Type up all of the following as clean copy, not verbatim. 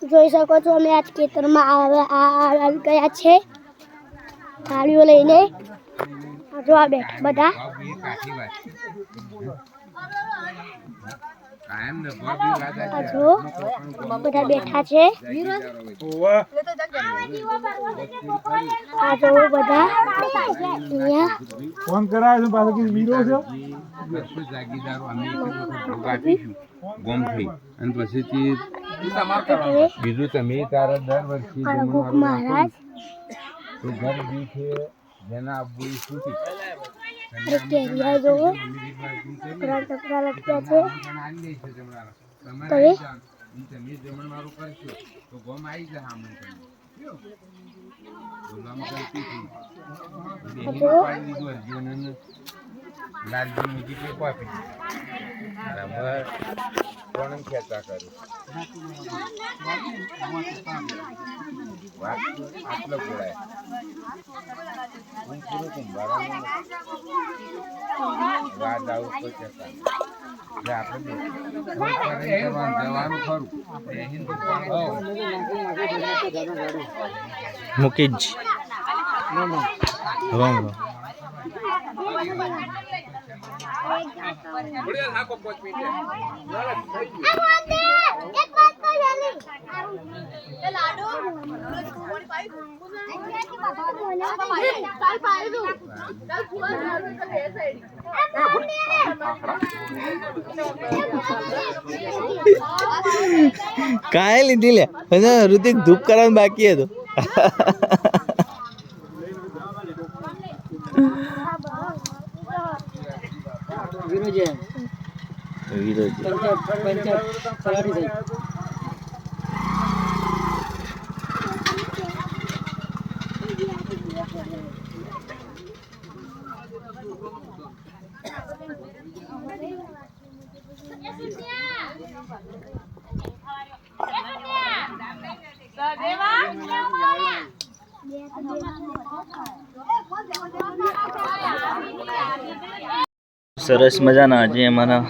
જોઈ શકો છો અમે આજ ખેતરમાં આવી ગયા છે થાળીઓ લઈને જો આ બેઠા બધા જો બધા બેઠા છે આ જો બધા ફોન કરાય છે પાછો કે વીરો છે ગોમથી અને પછી બીજું તમે તારા દર વર્ષે મહારાજ તો ઘર બી છે જેના આપવું છૂટી કેરિયા જો ટપરા લટક્યા છે તમે જમણવારું કરશો તો ગોમ આવી જાય લાલજી મૂકી કે પાપી બરાબર કોણ ખેતા કરું આટલો બોલાય હું પૂરું કુંભારાનું રાત આવું પછી આપણે જવાનું ખરું મુકેશ રોંગ કાંઈ લીધી લે ઋતિક ધૂપ કરવાનું બાકી હતું સરસ મજાના આજે અમારા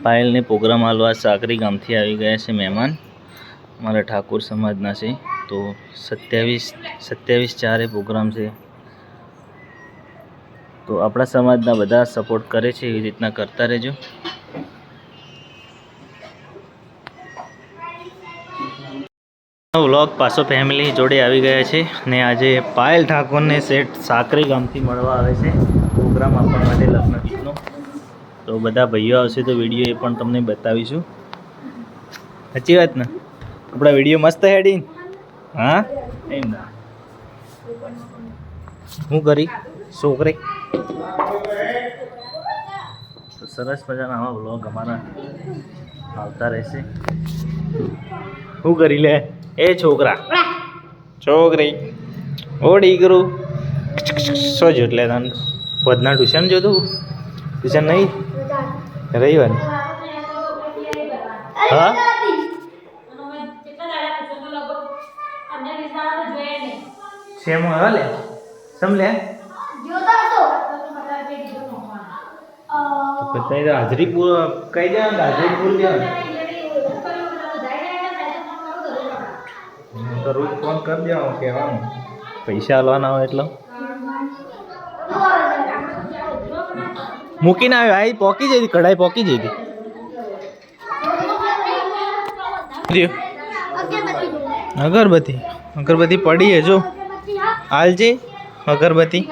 પાયલને પ્રોગ્રામ હાલવા સાકરી ગામથી આવી ગયા છે મહેમાન અમારા ઠાકોર સમાજના છે તો 27/4 પ્રોગ્રામ છે તો આપણા સમાજના બધા સપોર્ટ કરે છે એવી રીતના કરતા રહેજો વ્લોગ પાછો ફેમિલી જોડે આવી ગયા છે અને આજે પાયલ ઠાકોરને સેટ સાકરી ગામથી મળવા આવે છે પ્રોગ્રામ આપવા માટે લગ્ન ગીતનો તો બધા ભાઈઓ આવશે તો વિડીયો એ પણ તમને બતાવીશું સાચી વાત ને આપણા વિડીયો મસ્ત હેડી હા એમ ના હું કરી છોકરી તો સરસ મજાના આવા વ્લોગ અમારા આવતા રહેશે શું કરી લે એ છોકરા છોકરી ઓ દીકરું શું જો એટલે તને વધના ટ્યુશન જોતું ટ્યુશન નહીં રવિવારની હા સેમ હા લે સમ લે હાજરી કઈ દે હાજરી પૂર દે તો રોજ ફોન કરી દેવાનો કહેવાનું પૈસા આલવાના હોય એટલે મૂકીને આવ્યો આ પોકી જઈ હતી કઢાઈ પોકી જઈ હતી અગરબત્તી પડી હે જો હાલજી અગરબત્તી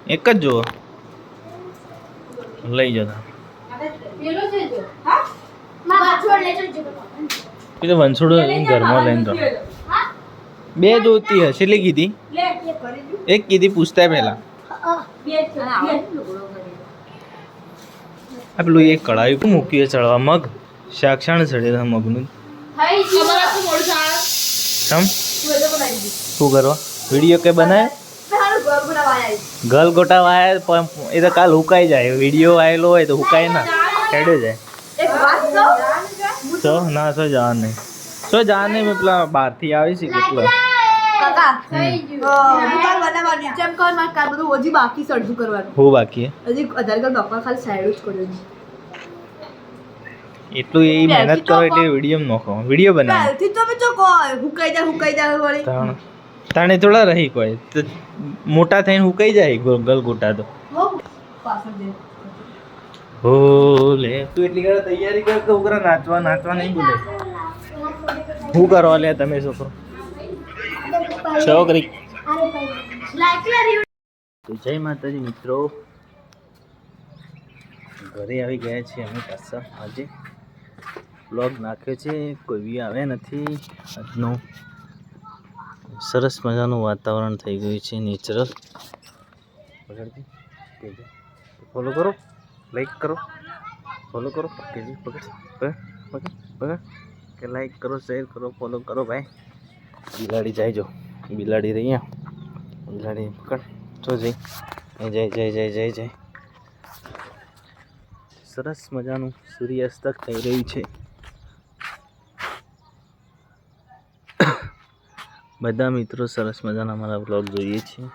એક જ જુઓ લઈ જતા એ તો વંસુડો ઘરમાં લઈને રહો બે જોતી હશે એટલે કીધી એક કીધી પૂછતા પહેલા આ પેલું એક કઢાઈ મૂક્યું ચડવા મગ શાક્ષાણ ચડે મગનું સમ શું કરવા વિડીયો કે બનાવે ગલ ગોટા વાયા પણ એ તો કાલ હુકાઈ જાય વિડીયો આવેલો હોય તો હુકાય ના હેડે જાય તો ના સો જાન નહીં સો જાન નહીં મેં પેલા બહારથી આવી છે કેટલો હું બાકી હજી આધાર કાર્ડ ડોક્ટર ખાલી સાઈડ જ કર્યો એટલું એ મહેનત કરો એટલે વિડીયો નોખો વિડીયો બનાવો તાણે થોડા રહી કોઈ તો મોટા થઈને હુકાઈ જાય ગલગોટા તો હો લે તું એટલી ઘણા તૈયારી કર તો ઉગરા નાચવા નહીં બોલે હું કરો લે તમે છોકરો છોકરી તો જય માતાજી મિત્રો ઘરે આવી ગયા છીએ અમે પાછા આજે બ્લોગ નાખ્યો છે કોઈ બી આવે નથી આજનો સરસ મજાનું વાતાવરણ થઈ ગયું છે નેચરલ ફોલો કરો લાઈક કરો ફોલો કરો કેજી પકડ કે લાઈક કરો શેર કરો ફોલો કરો ભાઈ બિલાડી જાય જો બિલાડી રહી બિલાડી પકડ જો જય સરસ મજાનું સૂર્યાસ્તક થઈ રહ્યું છે બધા મિત્રો સરસ મજાના અમારા બ્લોગ જોઈએ છીએ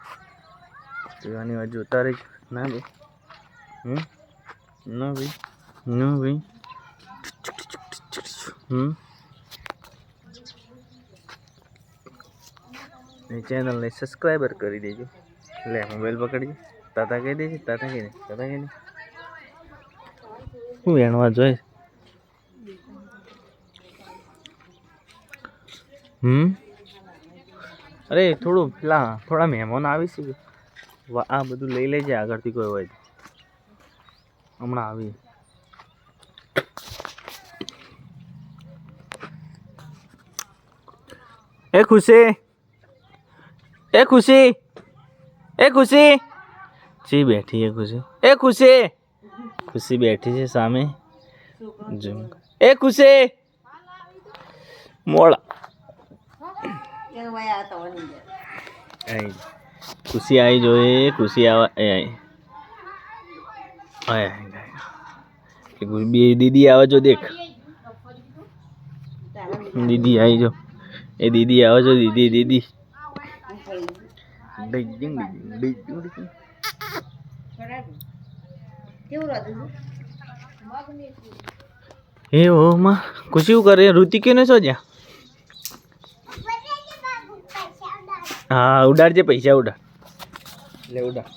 જોવાની વાત જોતા રહી ના ભાઈ ના ભાઈ એ ચેનલને સબસ્ક્રાઈબર કરી દેજો લે મોબાઈલ પકડજે તાતા કહી દેજે તાતા કહી દે હું વેણવા જોઈ અરે થોડું પેલા થોડા મહેમાન આવી છે આ બધું લઈ લેજે આગળથી કોઈ હોય હમણાં આવી ખુશી જી બેઠી છે ખુશી બેઠી છે સામે ખુશી મોડા ખુશી આવી જોઈએ ખુશી દીદી આવે જો દેખ દીદી આવી જો એ દીદી આવે છો દીદી એ ઓ માં ખુશી શું કરે ઋતિક ને છો જ્યાં હા ઉડાડજે પૈસા ઉડાડ લે ઉડાડ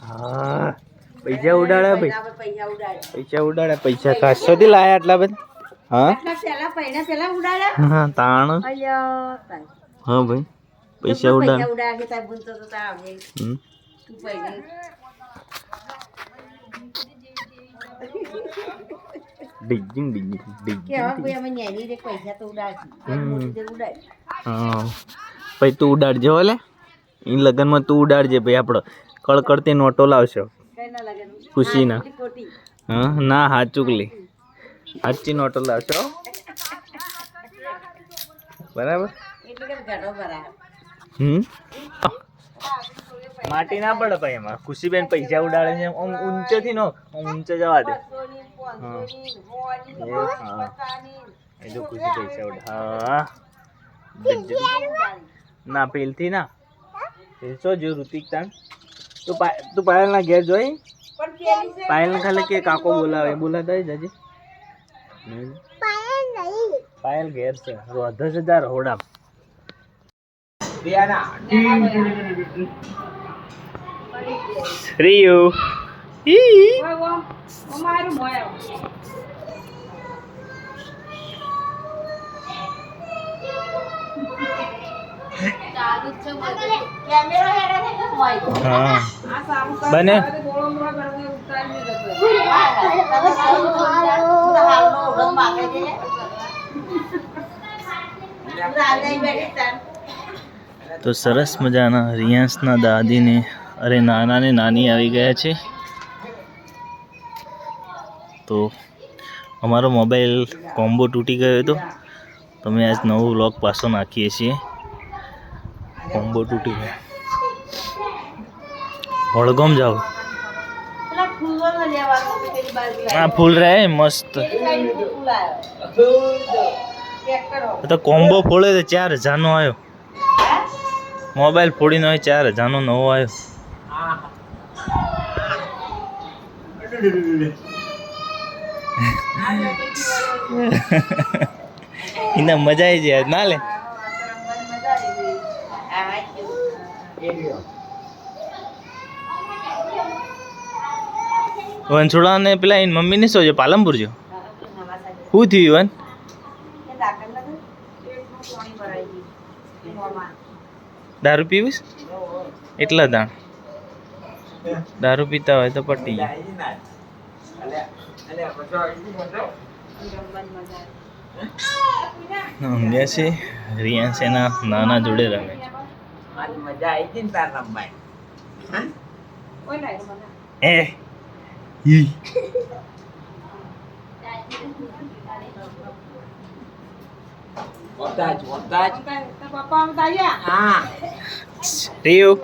હા પૈસા ઉડાડ્યા ભાઈ પૈસા ઉડાડ્યા પૈસા કાશોથી લાયા આટલા બધા હા તાણ હા ભાઈ પૈસા ઉડાડ ભાઈ તું ઉડાડજે ઓલે ઈ લગનમાં તું ઉડાડજે ભાઈ આપણો કળકળતી નોટો લાવશો ખુશીના હા ના હા ચૂકલી સાચી નોટો લાવશો બરાબર માટી ના પડે ભાઈ એમાં ખુશીબેન પૈસા ઉડાડે છે ઊંચેથી નો ઊંચે જવા દે એ જો ખુશી પૈસા ઉડાડે ના પેલથી ના પેલસો જો ઋતિક તાણ તું પાયલ ના ઘેર જોઈ પાયલ ને ખાલી કે કાકો બોલાવતા જજે પાયલ ઘેર છે રોધે છે તાર હોડા શ્રીયુ હા બને તો સરસ મજાના રિયાંશના દાદીને અરે નાના ને નાની આવી ગયા છે તો અમારો મોબાઈલ કોમ્બો તૂટી ગયો હતો તો મેં આજ નવો વ્લોગ પાછો નાખીએ છીએ કોમ્બો તૂટી ગયો વડગામ જાઓ હા ફૂલ રહે મસ્ત તો કોમ્બો ફોડે તો 4000 નો આવ્યો મોબાઈલ ફોડીનો 4000 નો નવો આવ્યો એને મજા આવી જાય ના લે વંછોડા ને પેલા એની મમ્મી ને શું છે પાલનપુર જો શું થયું દારૂ પીવીશ એટલા દાણ દારૂ પીતા હોય તો પટી ઊંઘ્યા છે રિયાન્સ એના નાના જોડે રમે એ ઈ રિયુ